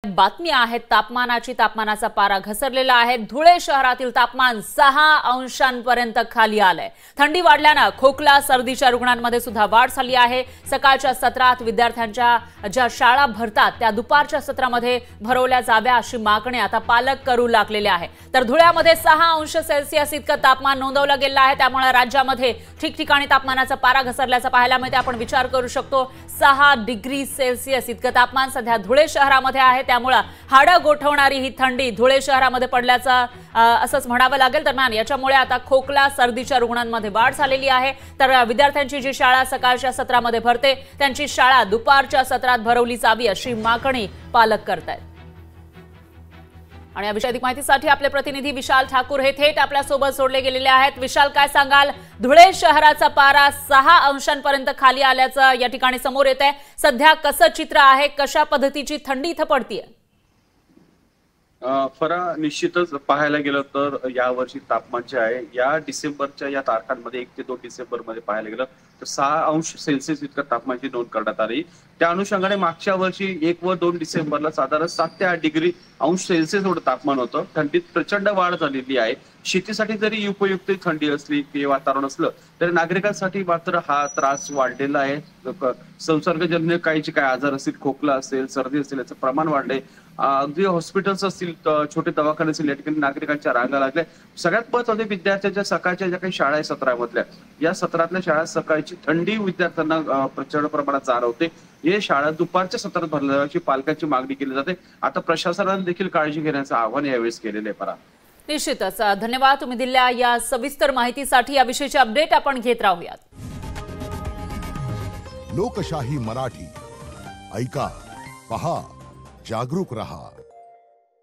बातमी आहेत तापमानाचा पारा घसरलेला आहे। धुळे शहरातील तापमान 6 अंशांपर्यंत खाली आलंय। थंडी वाढल्याने खोकला सर्दीच्या रुग्णांमध्ये सुद्धा वाढ झाली आहे। सकाळच्या सत्रात विद्यार्थ्यांच्या ज्या शाळा भरतात त्या दुपारच्या सत्रामध्ये भरवल्या जाव्या अशी मागणी आता पालक करू लागलेले आहे। तर धुळ्यामध्ये 6 अंश सेल्सिअस इतकं तापमान नोंदवलं गेलं आहे। त्यामुळे राज्यामध्ये ठिकठिकाणी तापमानाचा पारा घसरल्याचं पाहायला मिळते। आपण विचार करू शकतो 6 डिग्री सेल्सिअस इतकं तापमान सध्या धुळे शहरामध्ये आहे। त्यामुळे हाडं गोठवणारी ही थंडी धुळे शहरामध्ये पडल्याचं असंच म्हणावं लागेल। दरम्यान याच्यामुळे आता खोकला सर्दीच्या रुग्णांमध्ये वाढ झालेली आहे। तर विद्यार्थ्यांची जी शाळा सकाळच्या सत्रामध्ये भरते त्यांची शाळा दुपारच्या सत्रात भरवली जावी अशी मागणी पालक करतायत। आणि या विषयाची माहितीसाठी आपले प्रतिनिधी विशाल ठाकूर हे थेट आपल्या सोबत जोडले गेलेले आहेत। विशाल, काय सांगाल? धुळे शहराचा पारा 6 अंशांपर्यंत खाली आल्याचं या ठिकाणी समोर येत आहे। सध्या कसं चित्र आहे, कशा पद्धतीची थंडी इथं पडतीये? फरा निश्चितच पाहायला गेलं तर यावर्षी तापमान जे आहे या डिसेंबरच्या या तारखांमध्ये 1 ते 2 डिसेंबर मध्ये पाहायला गेलं तर 6 अंश सेल्सिअस इतकं तापमानाची नोंद करण्यात आली। त्या अनुषंगाने मागच्या वर्षी 1 व 2 डिसेंबरला साधारण 7 ते 8 डिग्री अंश सेल्सिअस एवढं तापमान होतं। थंडीत प्रचंड वाढ झालेली आहे। शेतीसाठी जरी उपयुक्त थंडी असली की वातावरण असलं तरी नागरिकांसाठी मात्र हा त्रास वाढलेला आहे। संसर्गजन्य काही आजार असतील, खोकला असेल, सर्दी असेल याचं प्रमाण वाढलंय। अगदी हॉस्पिटल्स असतील, छोटे दवाखाने असतील, या ठिकाणी नागरिकांच्या रांगा लागल्या। सगळ्यात महत्त्वाचं विद्यार्थ्यांच्या सकाळच्या ज्या काही शाळा आहे सत्रामधल्या, या सत्रातल्या शाळा सकाळची थंडी विद्यार्थ्यांना प्रचंड प्रमाणात जाणवते। हे शाळा दुपारच्या सत्रात भरल्या जाण्याची पालकांची मागणी केली जाते। आता प्रशासनाने देखील काळजी घेण्याचं आवाहन यावेळेस केलेलं आहे। परा निश्चितच धन्यवाद तुम्ही दिलेल्या या सविस्तर माहितीसाठी। या विषयीचे अपडेट आपण घेत राहूयात। लोकशाही मराठी ऐका, पहा, जागरूक रहा।